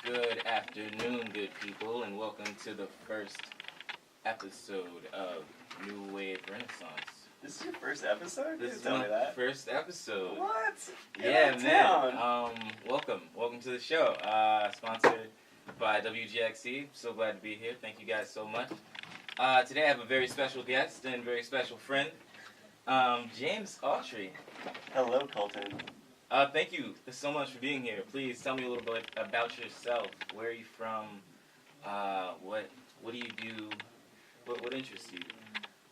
Good afternoon, good people, and welcome to the first episode of New Wave Renaissance. This is your first episode? This is tell my me that. first episode. What? Yeah, man. Welcome to the show. Sponsored by WGXC. So glad to be here. Thank you guys so much. Today I have a very special guest and very special friend, James Autery. Hello, Kulton. Thank you so much for being here. Please tell me a little bit about yourself. Where are you from? What do you do? What interests you?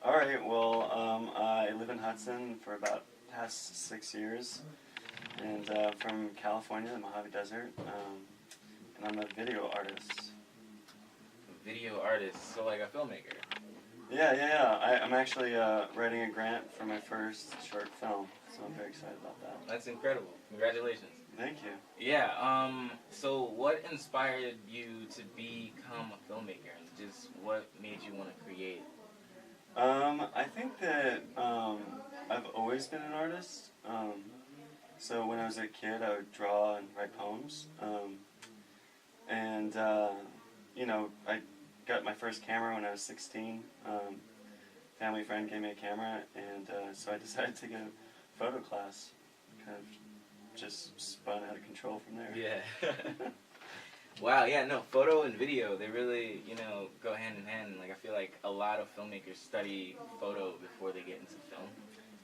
All right. Well, I live in Hudson for about the past 6 years, and from California, the Mojave Desert, and I'm a video artist. A video artist, so like a filmmaker. Yeah. I'm actually writing a grant for my first short film, so I'm very excited about that. That's incredible. Congratulations. Thank you. Yeah, so what inspired you to become a filmmaker, and just what made you want to create? I think that I've always been an artist. So when I was a kid, I would draw and write poems. And I got my first camera when I was 16. Family friend gave me a camera, and so I decided to take a photo class. Kind of just spun out of control from there. Yeah. Wow, yeah, no, photo and video, they really, go hand in hand. Like, I feel like a lot of filmmakers study photo before they get into film.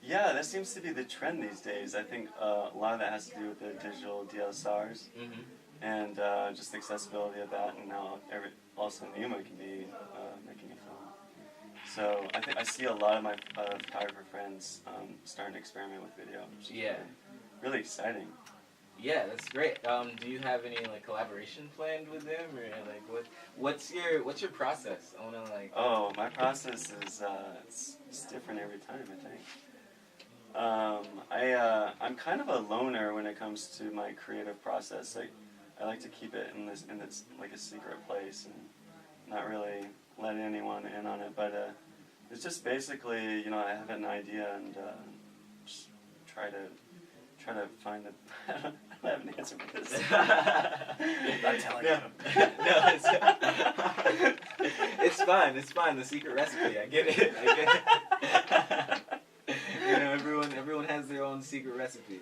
Yeah, that seems to be the trend these days. I think a lot of that has to do with the digital DSLRs and just the accessibility of that, and now also anyone can be making a film. So I see a lot of my photographer friends starting to experiment with video, which is really exciting. Yeah, that's great. Do you have any collaboration planned with them, or what's your process? I wanna Oh, my process is it's different every time, I think. I'm kind of a loner when it comes to my creative process. I like to keep it in this like a secret place and not really let anyone in on it. But it's just basically I have an idea and just try to find it. I don't have an answer for this. I'm not telling you. No, it's fine. It's fine. The secret recipe. I get it. Everyone has their own secret recipe.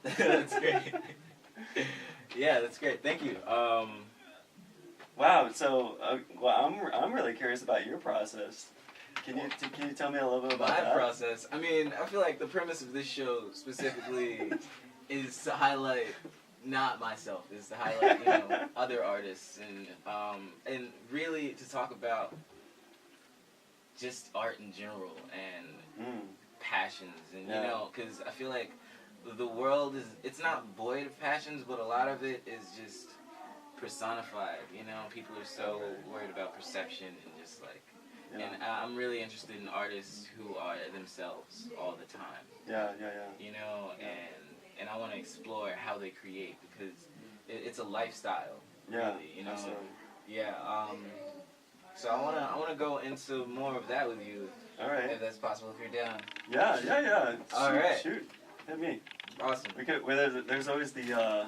That's great. Yeah, that's great. Thank you. Wow. So, I'm really curious about your process. Can you tell me a little bit about that? My process. I mean, I feel like the premise of this show specifically is to highlight not myself, is to highlight other artists and really to talk about just art in general and passions and because I feel like the world it's not void of passions, but a lot of it is just personified. People are so worried about perception and just and I'm really interested in artists who are themselves all the time. Yeah. And I want to explore how they create because it's a lifestyle. Yeah. Really, Absolutely. Yeah. So I wanna go into more of that with you. All right. If that's possible, if you're down. Yeah. All right. Shoot. Hit me. Awesome. We could. There's always the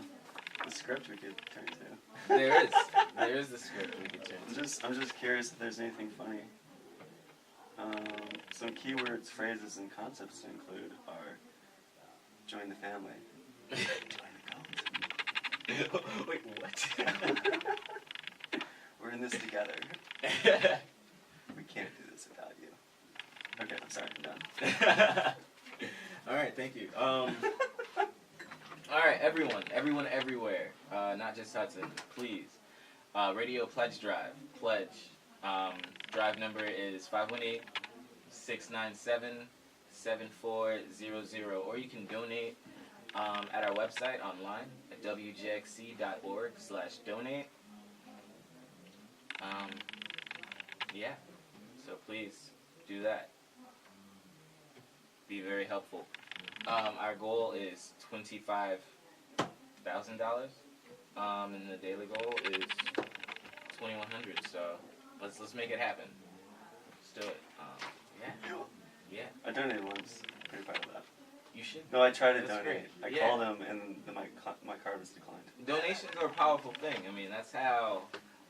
script we could turn to. There is the script we could turn to. I'm just curious if there's anything funny. Some keywords, phrases, and concepts to include are join the family. Join the cult. Wait, what? We're in this together. We can't do this without you. Okay, I'm sorry, I'm done. All right, thank you. All right, everyone, everywhere, not just Hudson, please. Radio Pledge Drive. Pledge. Drive number is 518-697-7400, or you can donate at our website online at wgxc.org/donate. Yeah, so please do that. Be very helpful. Our goal is $25,000, and the daily goal is $2,100. So let's make it happen. Let's do it. Yeah. I donated once. Pretty proud of that. You should. No, I tried to That's donate. great. I called them, and my card was declined. Donations are a powerful thing. I mean, that's how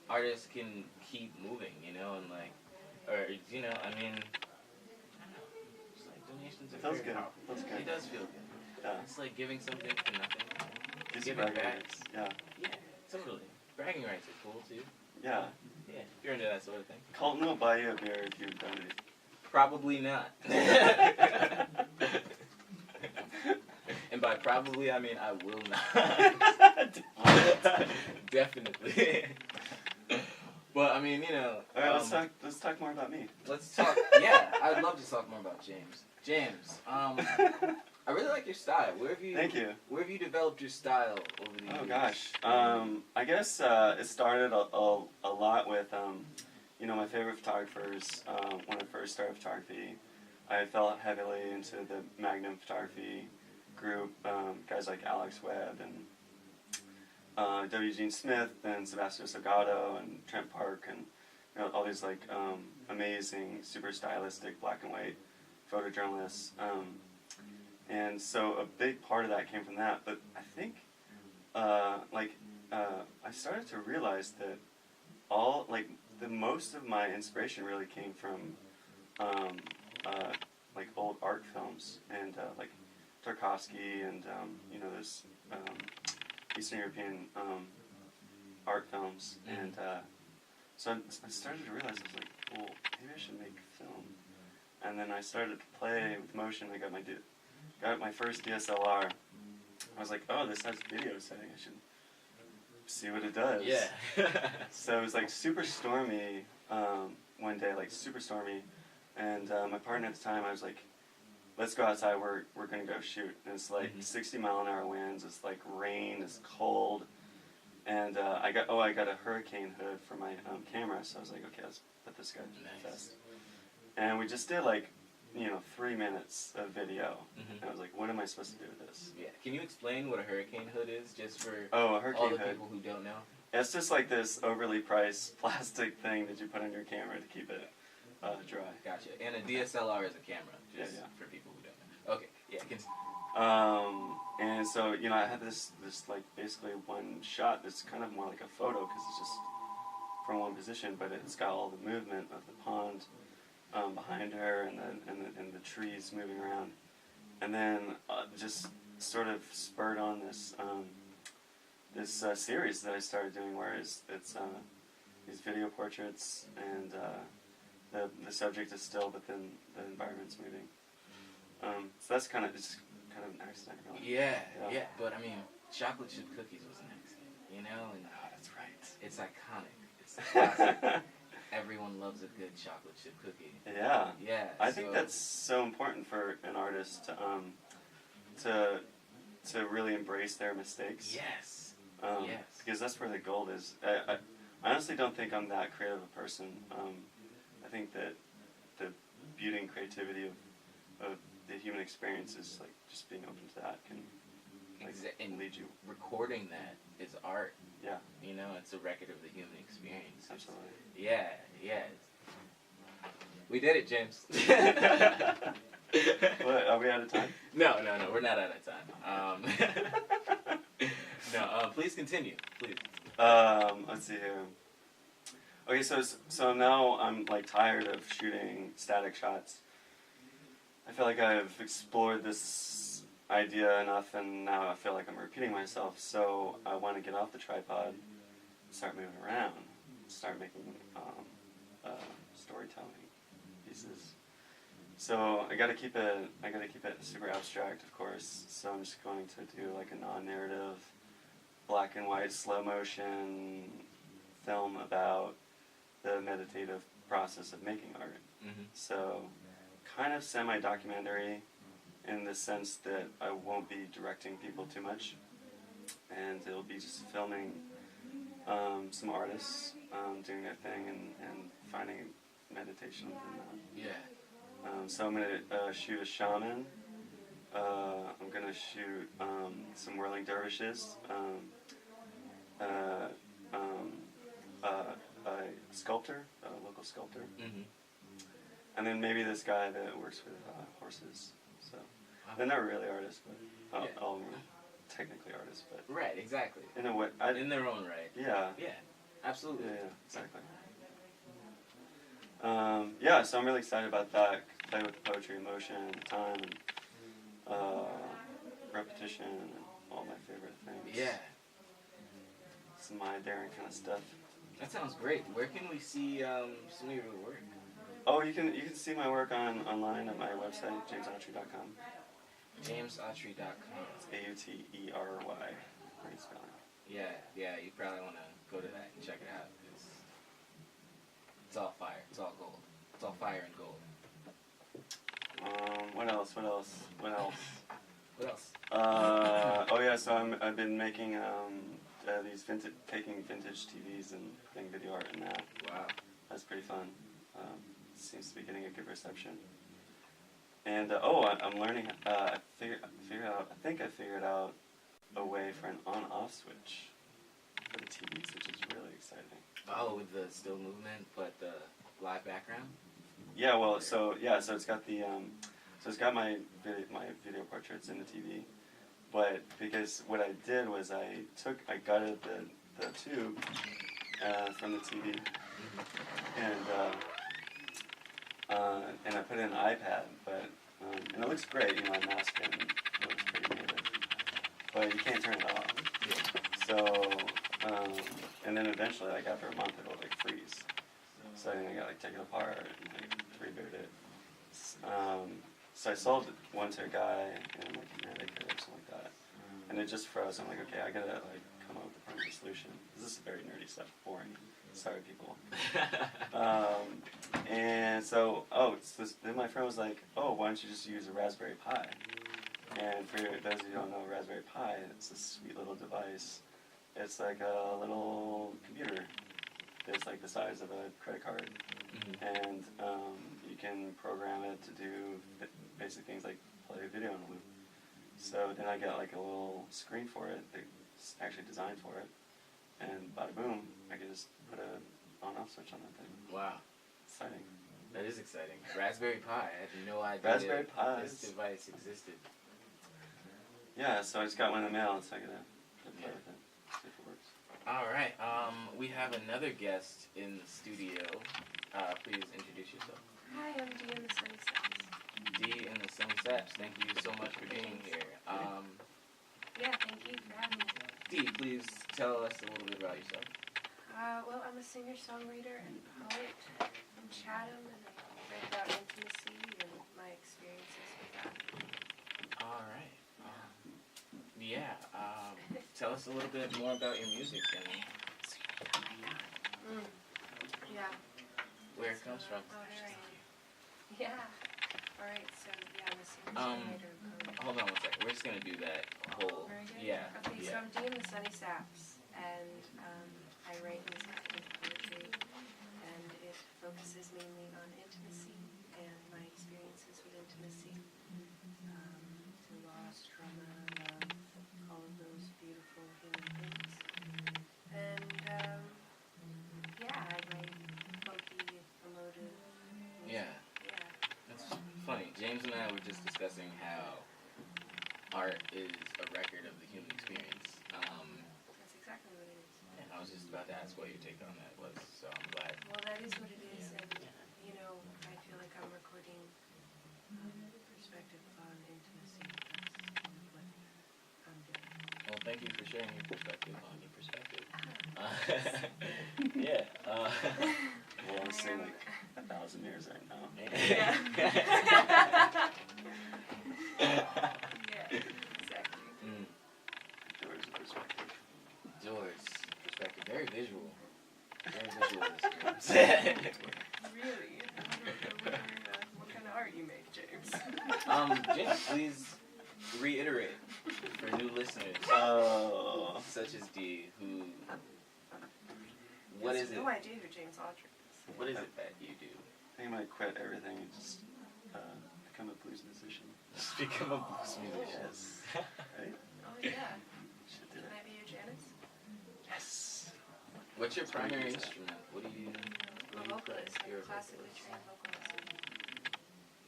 artists can keep moving, you know, and like, or you know, I mean, I don't know. It's like donations are Feels very good. powerful. Feels good. It does feel good. Yeah. It's like giving something for nothing. Gives you Giving bragging back. rights. Yeah. Yeah, totally. Bragging rights are cool too. Yeah. Yeah, if you're into that sort of thing. Kulton will buy you a beer if you donate. Probably not. And by probably, I mean I will not. Definitely. But I mean, you know. All right, let's talk more about me. Let's talk. Yeah, I'd love to talk more about James. James, I really like your style. Thank you. Where have you developed your style over the years? Oh gosh, I guess it started a lot with you know, my favorite photographers. When I first started photography, I fell heavily into the Magnum photography group. Guys like Alex Webb and W.G. Smith and Sebastian Salgado and Trent Park and you know, all these like amazing, super stylistic black and white photojournalists. And so a big part of that came from that. But I think I started to realize that the most of my inspiration really came from like old art films and like Tarkovsky and you know those Eastern European art films, and so I started to realize, I was like, well, maybe I should make film. And then I started to play with motion. I got my first DSLR. I was like, oh, this has video setting. I should see what it does. Yeah. So it was like super stormy one day, like super stormy, and my partner at the time, I was like, let's go outside, we're gonna go shoot. And it's like 60-mile-an-hour winds, it's like rain, it's cold, and I got a hurricane hood for my camera, so I was like, okay, let's put this guy to the test. And we just did like, you know, 3 minutes of video, and I was like, what am I supposed to do with this? Yeah, can you explain what a hurricane hood is, just for a hurricane all the hood. people who don't know? It's just like this overly priced plastic thing that you put on your camera to keep it dry. Gotcha. And a DSLR is a camera, just Yeah. for people who don't know. Okay, yeah, continue. And so, you know, I had this like basically one shot that's kind of more like a photo because it's just from one position, but it's got all the movement of the pond behind her and the trees moving around, and then just sort of spurred on this this series that I started doing, where it's these video portraits and the subject is still, but then the environment's moving. So that's kind of an accident, really. Yeah, but I mean, chocolate chip cookies was an accident, you know? And that's right. It's iconic. It's classic. Everyone loves a good chocolate chip cookie. Yeah. Yeah. I think that's so important for an artist to really embrace their mistakes. Yes. Yes. Because that's where the gold is. I honestly don't think I'm that creative a person. I think that the beauty and creativity of the human experience is like just being open to that can and lead you. Recording that is art. Yeah. You know, it's a record of the human experience. Absolutely. Yeah. We did it, James. What, are we out of time? No, we're not out of time. No, please continue, please. Let's see here. Okay, so now I'm like tired of shooting static shots. I feel like I've explored this idea enough, and now I feel like I'm repeating myself. So I want to get off the tripod, start moving around, start making storytelling pieces. So I gotta keep it super abstract, of course. So I'm just going to do like a non-narrative, black and white, slow motion film about the meditative process of making art. So kind of semi-documentary in the sense that I won't be directing people too much, and it'll be just filming some artists doing their thing and finding meditation within that. So I'm going to shoot a shaman. I'm going to shoot some whirling dervishes, a sculptor, a local sculptor, and then maybe this guy that works with horses. So They're not really artists, but Yeah. all of them are technically artists, but Right, exactly. in a way, In their own right. yeah, Yeah, absolutely. yeah, exactly. Yeah, so I'm really excited about that. Play with poetry, emotion, time, and repetition, and all my favorite things. Yeah. It's my daring kind of stuff. That sounds great. Where can we see some of your work? Oh, you can see my work online at my website, jamesautry.com. JamesAutery.com. It's AUTERY. Great spelling. Yeah, you probably want to go to that and check it out. It's all fire. It's all gold. It's all fire and gold. What else? What else? Oh yeah, so I've been making taking vintage TVs and putting video art in that. Wow. That's pretty fun. Seems to be getting a good reception. And I'm learning. I think I figured out a way for an on-off switch for the TVs, which is really exciting. Oh, with the still movement, but the live background. Yeah, well, so it's got the it's got my video portraits in the TV, but because what I did was I gutted the tube from the TV, and I put it in an iPad, but and it looks great, I masked it and it looks pretty native, but you can't turn it off. So and then eventually, like after a month, it'll like freeze. So then I gotta like take it apart and like reboot it. So I sold one to a guy in like Connecticut or something like that, and it just froze. I'm like, okay, I gotta like come up with a permanent solution. This is very nerdy stuff, boring. Sorry, people. And so, then my friend was like, oh, why don't you just use a Raspberry Pi? And for those who don't know, Raspberry Pi, it's a sweet little device. It's like a little computer. It's like the size of a credit card. And you can program it to do basic things like play a video in a loop. So then I got like a little screen for it that's actually designed for it. And bada boom, I could just put a on-off switch on that thing. Wow. Exciting. That is exciting. Raspberry Pi. I had no idea Raspberry Pi. this device existed. Yeah, so I just got one in the mail, so I gotta play with it, see if it works. All right. We have another guest in the studio. Please introduce yourself. Hi, I'm Dee in the Sunny Saps. Dee in the Sunny Saps. Thank you so much for being here. Yeah, thank you for having me. Dee, please tell us a little bit about yourself. Well, I'm a singer-songwriter and poet from Chatham, and I write about intimacy and my experiences with that. All right. Tell us a little bit more about your music and Yeah. where it comes from. Oh, there I am. Yeah. All right, so yeah, I'm a singer-songwriter and poet. Hold on one second. We're just gonna do that whole. Very good. Yeah. Okay, so Yeah. I'm Dee in the Sunny Saps, and I write music and poetry, and it focuses mainly on intimacy and my experiences with intimacy, through loss, trauma, love, all of those beautiful human things. And yeah, I write funky, emotive music. Yeah. Yeah. That's funny. James and I were just discussing how art is a record of the human experience. That's exactly what it is. And I was just about to ask what your take on that was, so I'm glad. Well, that is what it is, and I feel like I'm recording perspective on intimacy. That's kind of what I'm doing. Well, thank you for sharing your perspective on your perspective. Well, I'm seeing like 1,000 years right now. Yeah. Yeah, exactly. George's perspective. George's perspective, very visual. Very visual. Really? I don't know what kind of art you make, James. James, please reiterate for new listeners, such as Dee, who. What is it? No idea who James Autery is. What is it that you do? I think I might quit everything and just become a blues musician. Just become a blues musician. Yes. Right? Oh yeah. Should do Can it. I be your Janice? Yes. What's your primary instrument? What do you? I'm a vocalist. I'm a classically trained vocalist.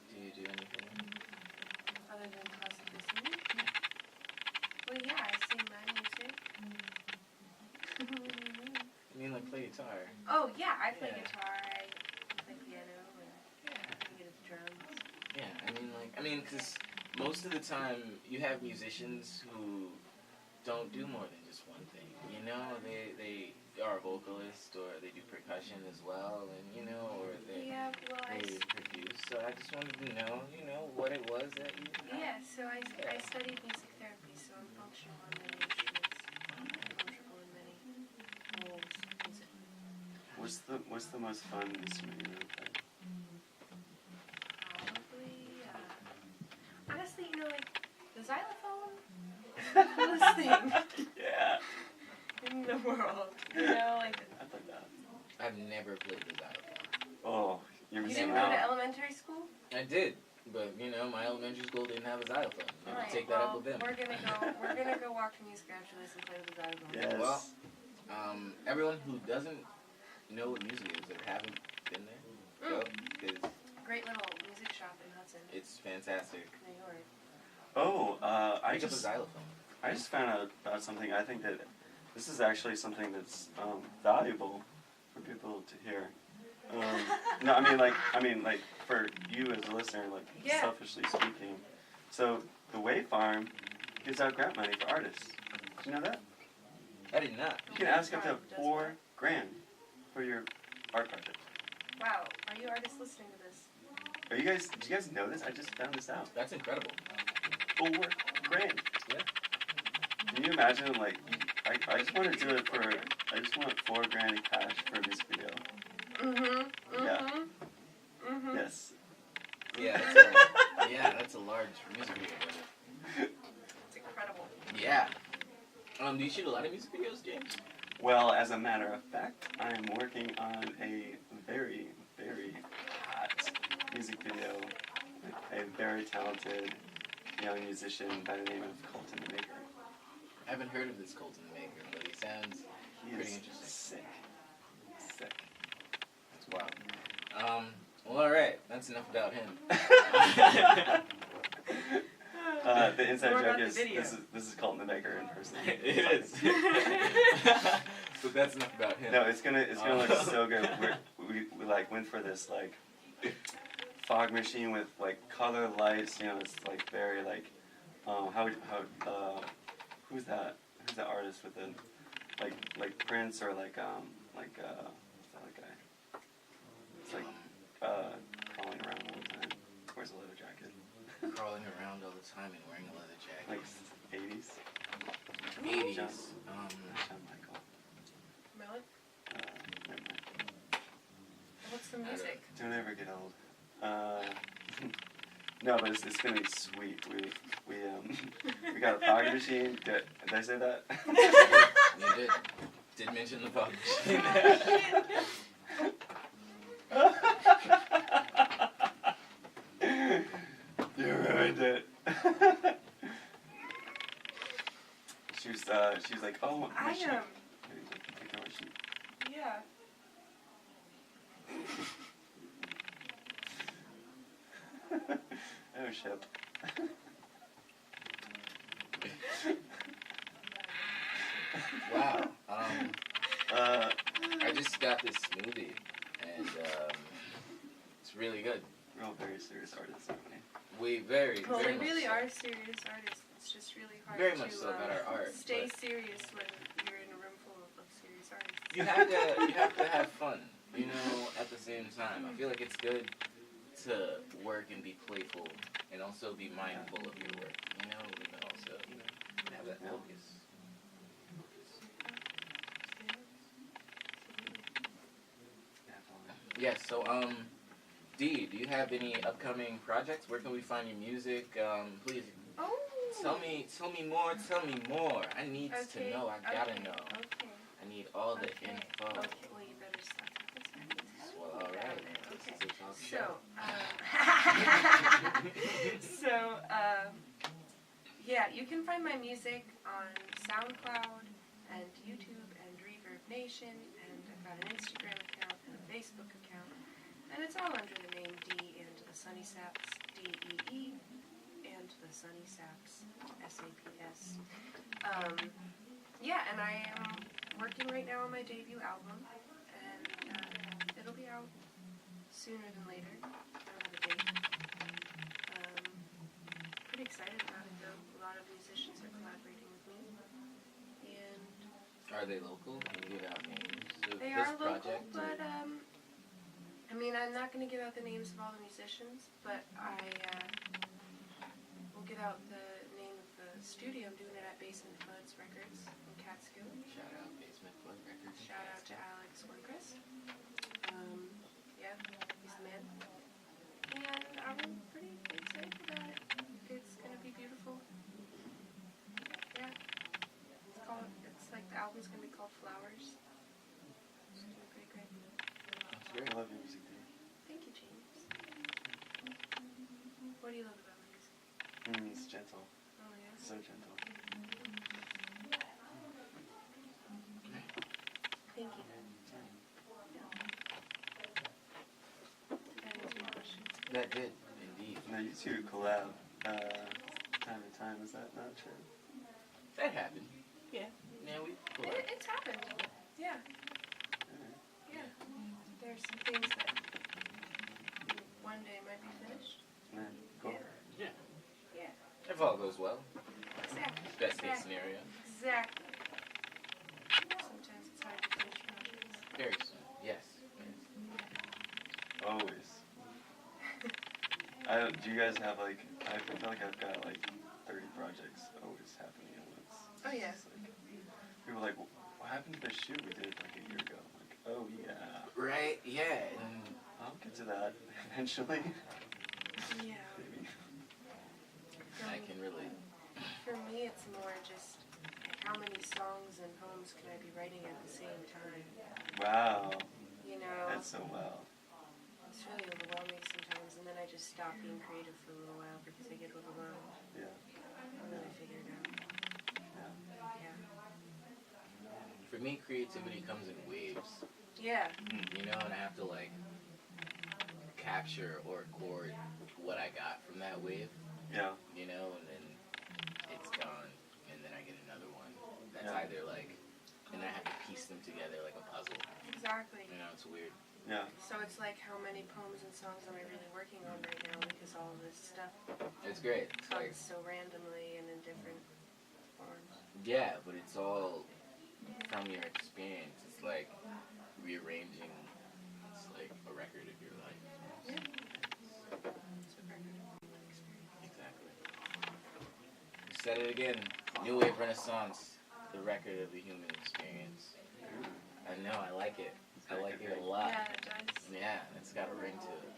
Do you do anything? Other than classical singing? Well, yeah, I sing my music. I mean, like, play guitar. Oh, yeah, I play Yeah. guitar, I play piano, and I play the drums. Yeah, I mean, because most of the time you have musicians who don't do more than just one thing. You know, they are a vocalist or they do percussion as well, and or they produce. So I just wanted to know, what it was that you. Yeah, so I studied music therapy, so I'm functional on many instruments. I'm comfortable in many roles musically. What's the most fun instrument you ever played? Probably, honestly, like the xylophone is the coolest thing Yeah. in the world. Like. I played that. I've never played the xylophone. Oh, you're You missing didn't go out. to elementary school? I did, but my elementary school didn't have a xylophone. I Alright, take that up with them. We're gonna go walk to music graduates and play with the xylophone. Yes. Well, everyone who doesn't know what music is or haven't been there, go, because Great little music shop in Hudson, it's fantastic. New York. Oh, I Pick up a just xylophone. found out about something. I think that this is actually something that's valuable for people to hear. No, I mean like for you as a listener, like Yeah. selfishly speaking. So the WaveFarm gives out grant money for artists. Did you know that? I did not. You can ask up to $4,000 for your art project. Wow, are you artists listening to this? Did you guys know this? I just found this out. That's incredible. $4,000. Yeah. Can you imagine, like, I just want to do it for, I just want $4,000 in cash for a music video. Yes. Yeah, that's a large music video budget. It's incredible. Yeah. Do you shoot a lot of music videos, James? Well, as a matter of fact, I am working on a very, very hot music video with a very talented young musician by the name of Kulton McCall. I haven't heard of this Kulton Maker, but he sounds pretty interesting. Sick. That's wild. Well, alright, that's enough about him. The inside More joke about is the video. this is Kulton the Maker in person. It is. But that's enough about him. No, it's gonna look so good. We like went for this like fog machine with like color lights. It's like very like who's that artist with the like Prince or what's that like guy? It's like crawling around all the time. Wears a leather jacket. Crawling around all the time and wearing a leather jacket. Like 80s. 80s. John Michael. Melon? Never mind. What's the music? Don't ever get old. No, but it's gonna be sweet. We got a fog machine. Did I say that? You did. Did mention the fog machine. You ruined it. She was like, oh, my sheet. Take my sheet. Yeah. Oh, shit. Wow. I just got this smoothie, and it's really good. We're all very serious artists, aren't we? We very Well, we much really so. are serious artists. It's just really hard Very to much so about our art, stay but- serious when you're in a room full of serious artists. You have to have fun, at the same time. I feel like it's good to work and be playful, and also be mindful of your work. And also have that focus. Yes. So Dee, do you have any upcoming projects? Where can we find your music? Please Oh. tell me more. Tell me more. I need to know. I gotta know. Okay. I need all the Okay. info. Okay. Well, you better stop talking so I can tell Well, you all right. about it. This Okay. is a talk show. So, yeah, you can find my music on SoundCloud and YouTube and Reverb Nation, and I've got an Instagram account and a Facebook account, and it's all under the name D and the Sunny Saps, DEE, and sound, the sunny Saps, S-A-P-S. Yeah, and I am working right now on my debut album, and it'll be out sooner than later. I don't have a date. Pretty excited about it though. A lot of musicians are collaborating with me. And Are they local? Can you give out names of they this are local, project? but I mean, I'm not going to give out the names of all the musicians, but I will give out the name of the studio. I'm doing it at Basement Floods Records in Catskill. Shout out Basement Flood Records. Shout out to Alex Winquist. Yeah, he's the man. And I'm pretty excited about it. It's going to be beautiful. Yeah. It's like the album's going to be called Flowers. It's doing pretty great. That's I great. love your music, dude. Thank you, James. What do you love about my music? It's gentle. Oh, yeah? So gentle. Thank you. Did that answer your question? That did, indeed. Now you two collab time to time. Is that not true? That happened. Yeah. Yeah, we It's happened. Yeah. Yeah. There's some things that one day might be finished. Yeah. Cool. Yeah. Yeah. If all goes well. Exactly. Best case Exactly. scenario. Exactly. Sometimes it's hard to finish projects. Very soon. Yes. Always. Do you guys have like? I feel like I've got like 30 projects always happening at once. Oh, yeah. It's like, people are like, what happened to the shoot we did like a year ago? I'm like, oh yeah. Right? Yeah. And I'll get to that eventually. Yeah. Maybe. I can relate. For me, it's more just like how many songs and poems can I be writing at the same time? Wow. You know, That's so well. it's really overwhelming sometimes, and then I just stop being creative for a little while because I get overwhelmed. Yeah. And then I figure it out. Yeah. Yeah. For me, creativity comes in waves. Yeah. You know, and I have to like capture or record what I got from that wave. Yeah. You know, and then it's gone, and then I get another one. That's Yeah. either like, and I have to piece them together like a puzzle. Exactly. You know, it's weird. Yeah. So it's like how many poems and songs am I really working on right now because all of this stuff It's great. It's like, comes so randomly and in different forms. yeah, but it's all from your experience. It's like rearranging. It's like a record of your life. Yeah. It's a record of my experience. Exactly. You said it again. New Wave Renaissance, the record of the human experience. I know, I like it. I like it a lot. Yeah, it does. Yeah, it's got a ring to it.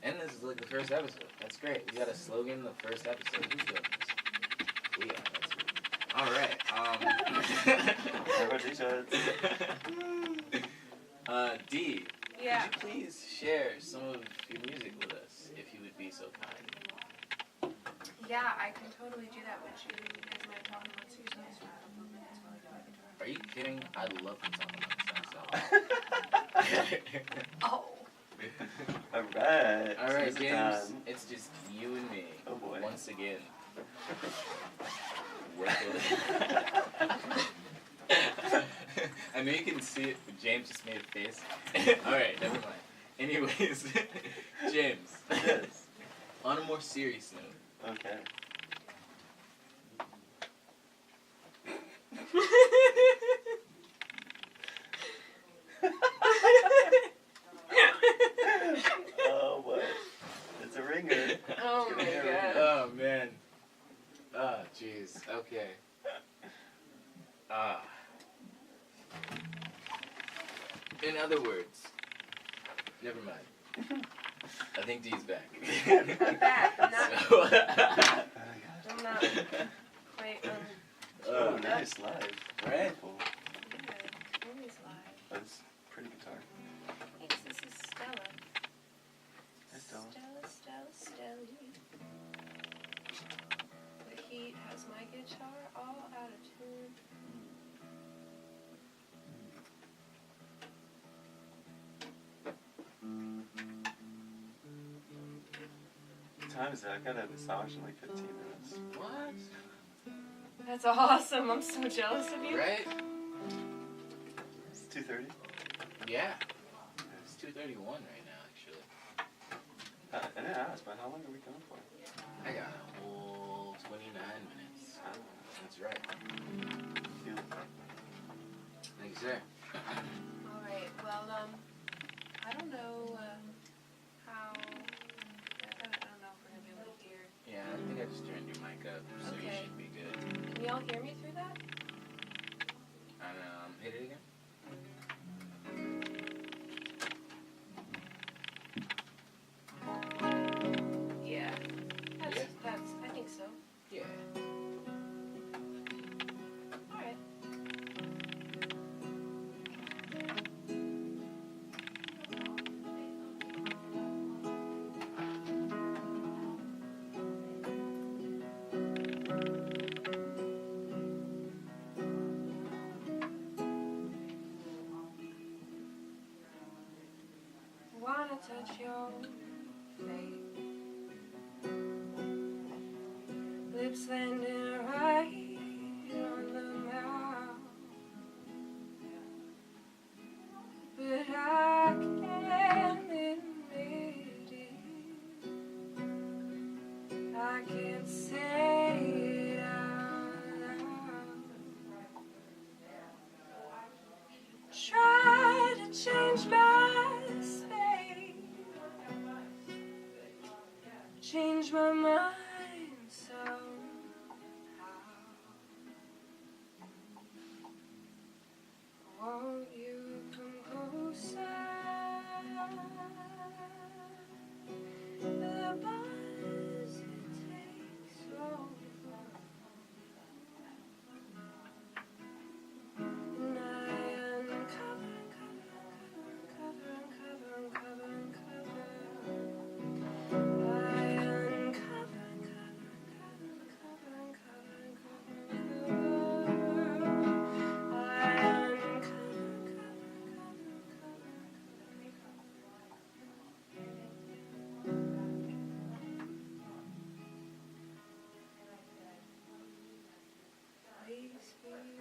And this is like the first episode. That's great. We got a slogan the first episode. Who's doing this? We are. That's good. Alright, D, Yeah. could you please share some of your music with us, if you would be so kind? Yeah, I can totally do that. Would you guys mind talking about your songs for a couple of minutes while I do my guitar? Are you kidding? I'd love to talk about Oh. Alright. Alright, so James, it's just you and me. Oh boy. Once again. Work with I know you can see it, but James just made a face. Alright, never mind. Anyways, James. Yes. On a more serious note. Okay. Oh boy. It's a ringer. Oh It's my gonna be a god. ringer. Oh man. Oh jeez. Okay. In other words, never mind. I think D's back. I'm back. I'm not, So, I'm not quite, Oh, nice live. Right? Cool. yeah, always live. That's pretty guitar. Thanks, this is Stella. Hey, Stella. Stella. The heat has my guitar all out of tune. time is it? I got a massage in like 15 minutes. What? That's awesome. I'm so jealous of you. Right? It's 2:30. Yeah. It's 2:31 right now, actually. I didn't ask, but how long are we going for? I got a whole 29 minutes. That's right. Feel Thank you, sir. All right. Well, I don't know how. I don't know if we're gonna be able to hear. Yeah, I think I just turned your mic up, so you Okay. should be good. Can y'all hear me through that? Hit it again. Yeah. Yeah. That's. I think so. Yeah. All right. Wanna touch your face, lips landing right on the mouth, but I can't admit it. I can't say it out loud. Try to change my space, change my mind somehow. Won't you come closer? The buzz it takes over, and I uncover, uncover, uncover, uncover, uncover, uncover. I uncover, uncover, uncover, uncover, uncover, uncover. I uncover, Please be